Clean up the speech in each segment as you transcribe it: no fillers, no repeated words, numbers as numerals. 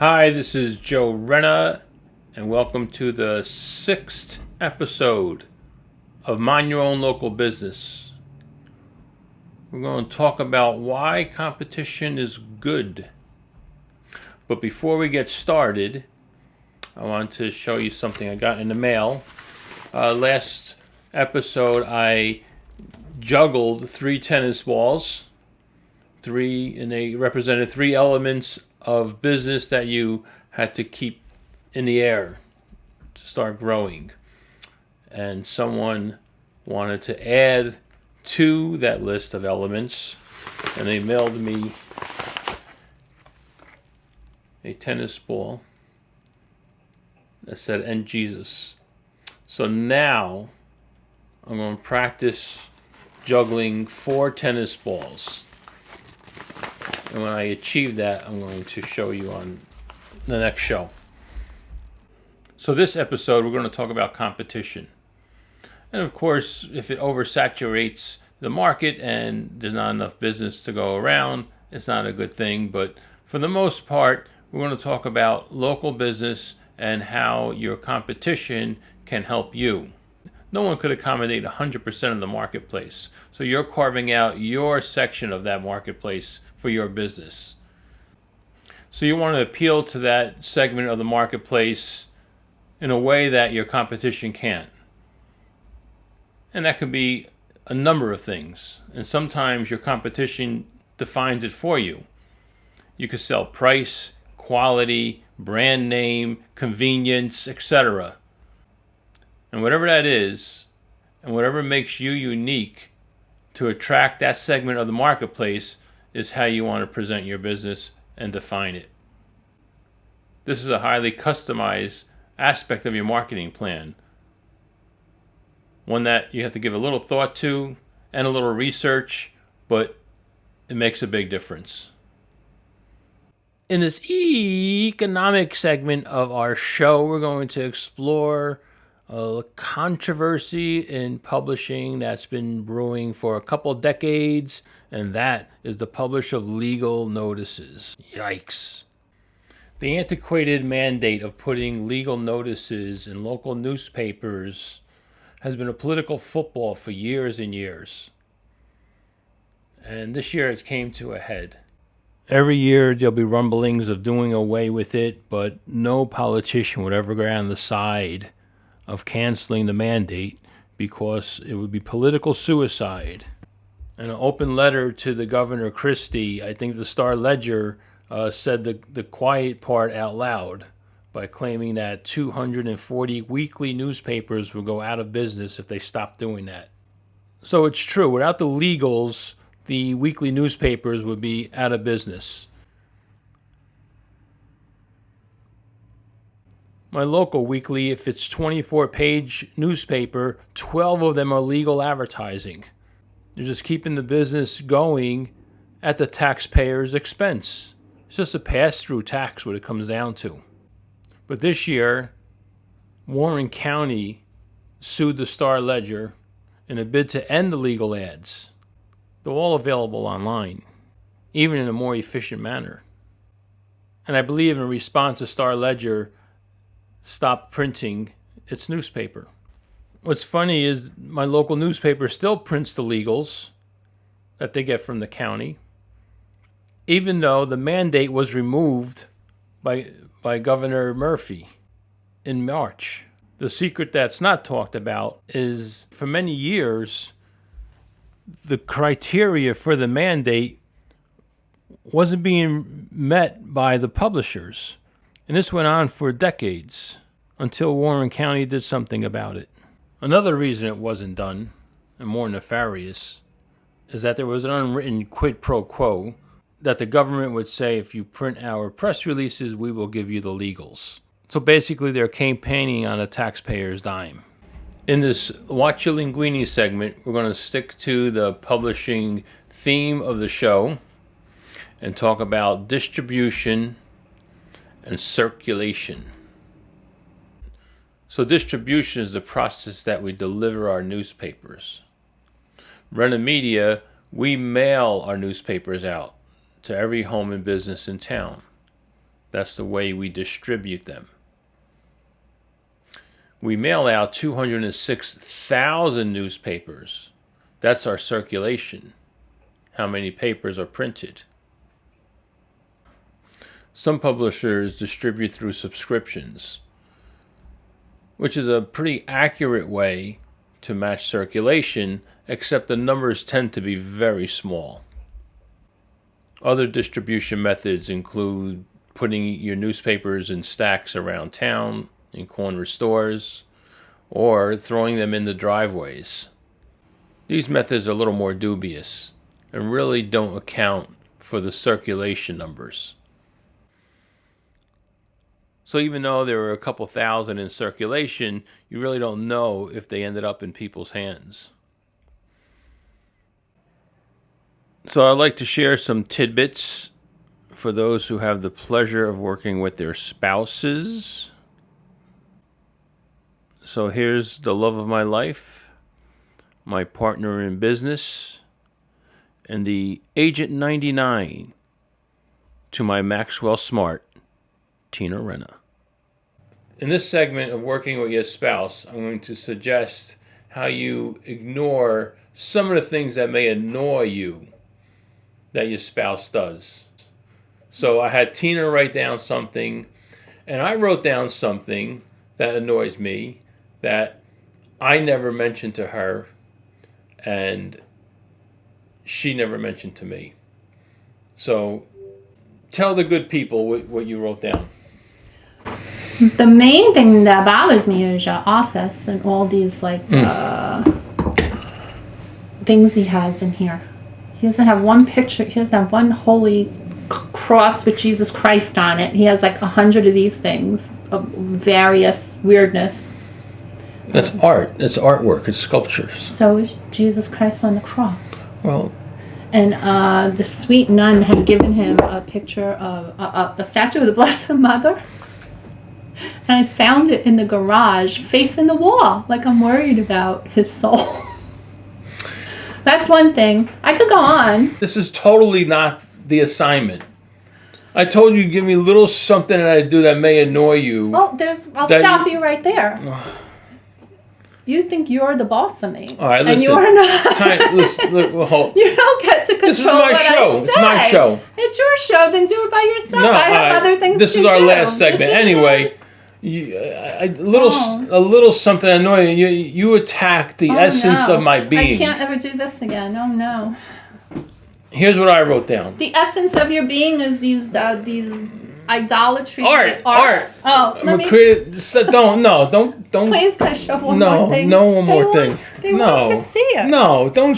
Hi, this is Joe Renna, and welcome to the 6th episode of Mind Your Own Local Business. We're going to talk about why competition is good. But before we get started, I want to show you something I got in the mail. Last episode, I juggled 3 tennis balls, and they represented 3 elements of business that you had to keep in the air to start growing. And someone wanted to add to that list of elements, and they mailed me a tennis ball that said "And Jesus." So now I'm going to practice juggling 4 tennis balls. And when I achieve that, I'm going to show you on the next show. So this episode, we're going to talk about competition. And of course, if it oversaturates the market and there's not enough business to go around, it's not a good thing. But for the most part, we're going to talk about local business and how your competition can help you. No one could accommodate 100% of the marketplace. So you're carving out your section of that marketplace for your business. So you want to appeal to that segment of the marketplace in a way that your competition can't. And that could be a number of things. And sometimes your competition defines it for you. You could sell price, quality, brand name, convenience, etc. And whatever that is, and whatever makes you unique to attract that segment of the marketplace is how you want to present your business and define it. This is a highly customized aspect of your marketing plan. One that you have to give a little thought to and a little research, but it makes a big difference. In this EEEkanomics segment of our show, we're going to explore a controversy in publishing that's been brewing for a couple of decades, and that is the publish of legal notices. Yikes. The antiquated mandate of putting legal notices in local newspapers has been a political football for years and years. And this year it came to a head. Every year there'll be rumblings of doing away with it, but no politician would ever go on the side of canceling the mandate because it would be political suicide. In an open letter to the Governor Christie, I think the Star-Ledger said the quiet part out loud by claiming that 240 weekly newspapers would go out of business if they stopped doing that. So it's true, without the legals, the weekly newspapers would be out of business. My local weekly, if it's 24-page newspaper, 12 of them are legal advertising. They're just keeping the business going at the taxpayer's expense. It's just a pass-through tax what it comes down to. But this year, Warren County sued the Star-Ledger in a bid to end the legal ads. They're all available online, even in a more efficient manner. And I believe in response, the Star-Ledger stopped printing its newspaper. What's funny is my local newspaper still prints the legals that they get from the county, even though the mandate was removed by Governor Murphy in March. The secret that's not talked about is for many years, the criteria for the mandate wasn't being met by the publishers. And this went on for decades until Warren County did something about it. Another reason it wasn't done, and more nefarious, is that there was an unwritten quid pro quo that the government would say, if you print our press releases, we will give you the legals. So basically they're campaigning on a taxpayer's dime. In this Watch Your Linquine segment, we're going to stick to the publishing theme of the show and talk about distribution and circulation. So distribution is the process that we deliver our newspapers. Renna Media, we mail our newspapers out to every home and business in town. That's the way we distribute them. We mail out 206,000 newspapers. That's our circulation. How many papers are printed? Some publishers distribute through subscriptions, which is a pretty accurate way to match circulation, except the numbers tend to be very small. Other distribution methods include putting your newspapers in stacks around town, in corner stores, or throwing them in the driveways. These methods are a little more dubious and really don't account for the circulation numbers. So even though there were a couple thousand in circulation, you really don't know if they ended up in people's hands. So I'd like to share some tidbits for those who have the pleasure of working with their spouses. So here's the love of my life, my partner in business, and the Agent 99 to my Maxwell Smart, Tina Renna. In this segment of working with your spouse, I'm going to suggest how you ignore some of the things that may annoy you that your spouse does. So I had Tina write down something, and I wrote down something that annoys me that I never mentioned to her, and she never mentioned to me. So tell the good people what you wrote down. The main thing that bothers me is your office and all these things he has in here. He doesn't have one picture. He doesn't have one holy cross with Jesus Christ on it. He has 100 of these things of various weirdness. That's art. It's artwork. It's sculptures. So is Jesus Christ on the cross. Well, and the sweet nun had given him a picture of a statue of the Blessed Mother. And I found it in the garage facing the wall. I'm worried about his soul. That's one thing. I could go on. This is totally not the assignment. I told you to give me a little something that I do that may annoy you. Oh, I'll stop you right there. You think you're the boss of me. All right, listen. And you are not. Hold. You don't get to control This is my show. I say. It's my show. It's your show. Then do it by yourself. No, I have other things to do. This is our last segment. Anyway, a little something annoying. You attack the essence of my being. I can't ever do this again. Oh no. Here's what I wrote down. The essence of your being is these idolatry. Art. Oh, Don't. Please, can I show one more thing? No, one more thing. They want to see it. No, don't.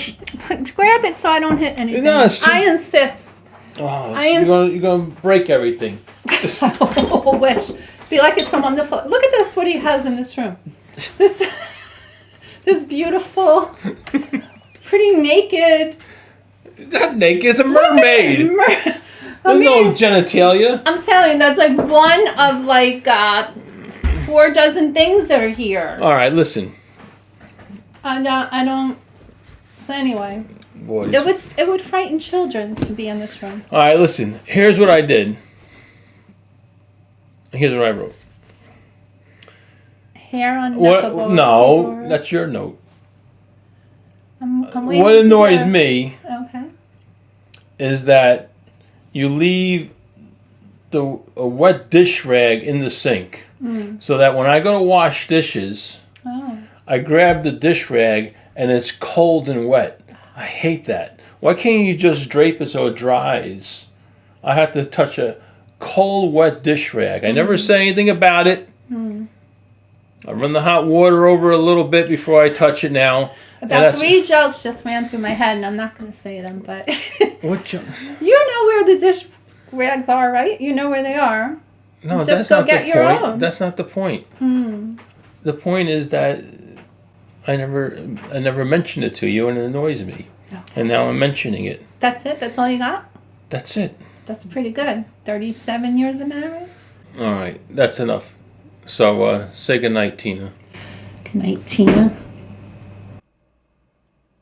Grab it so I don't hit anything. No, I insist. Oh, you're gonna break everything. I wish. Feel like it's so wonderful. Look at this. What he has in this room. This beautiful, pretty naked. Not naked. It's a mermaid. There's no genitalia. I'm telling you, that's one of 4 dozen things that are here. All right, listen. I don't. So anyway, Boys. It would frighten children to be in this room. All right, listen. Here's what I did. Here's what I wrote. Hair on knucklebones. No, that's your note. I'm what annoys me is that you leave a wet dish rag in the sink, so that when I go to wash dishes, I grab the dish rag and it's cold and wet. I hate that. Why can't you just drape it so it dries? I have to touch a cold, wet dish rag. I never say anything about it. I run the hot water over a little bit before I touch it now. About 3 jokes just ran through my head, and I'm not going to say them, but... What jokes? You know where the dish rags are, right? You know where they are. No, just go get your own. That's not the point. The point is that I never mentioned it to you, and it annoys me. Okay. And now I'm mentioning it. That's it? That's all you got? That's it. That's pretty good. 37 years of marriage? All right. That's enough. So, say goodnight, Tina. Good night, Tina.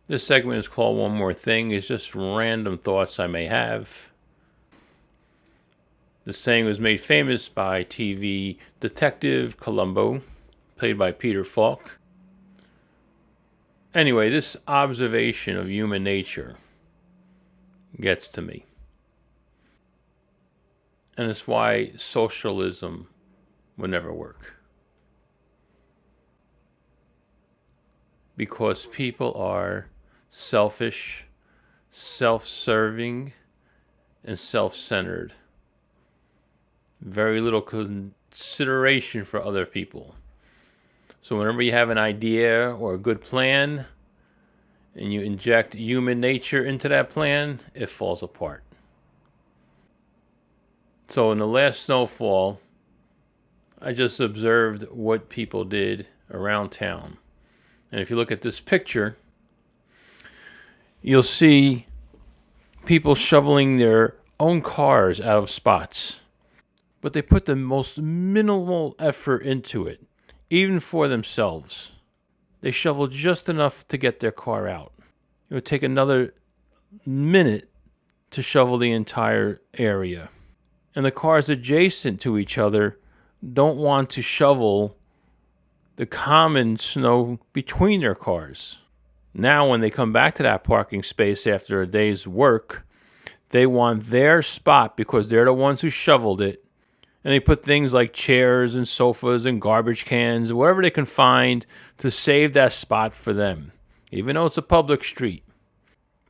This segment is called One More Thing. It's just random thoughts I may have. The saying was made famous by TV detective Columbo, played by Peter Falk. Anyway, this observation of human nature gets to me. And it's why socialism will never work. Because people are selfish, self-serving, and self-centered. Very little consideration for other people. So whenever you have an idea or a good plan and you inject human nature into that plan, it falls apart. So in the last snowfall, I just observed what people did around town. And if you look at this picture, you'll see people shoveling their own cars out of spots. But they put the most minimal effort into it, even for themselves. They shoveled just enough to get their car out. It would take another minute to shovel the entire area. And the cars adjacent to each other don't want to shovel the common snow between their cars. Now when they come back to that parking space after a day's work, they want their spot because they're the ones who shoveled it. And they put things like chairs and sofas and garbage cans, wherever they can find to save that spot for them, even though it's a public street.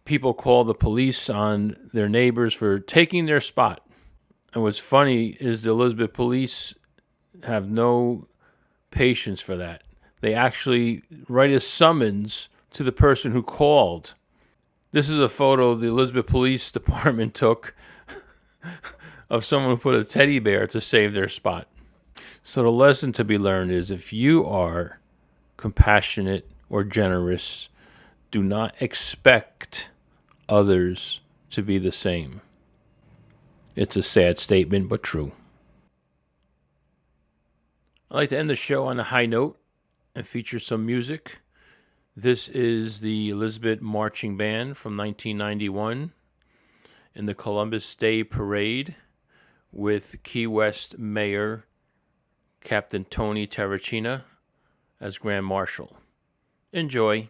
People call the police on their neighbors for taking their spot. And what's funny is the Elizabeth police have no patience for that. They actually write a summons to the person who called. This is a photo the Elizabeth Police Department took of someone who put a teddy bear to save their spot. So the lesson to be learned is if you are compassionate or generous, do not expect others to be the same. It's a sad statement, but true. I'd like to end the show on a high note and feature some music. This is the Elizabeth Marching Band from 1991 in the Columbus Day Parade with Key West Mayor Captain Tony Terracina as Grand Marshal. Enjoy.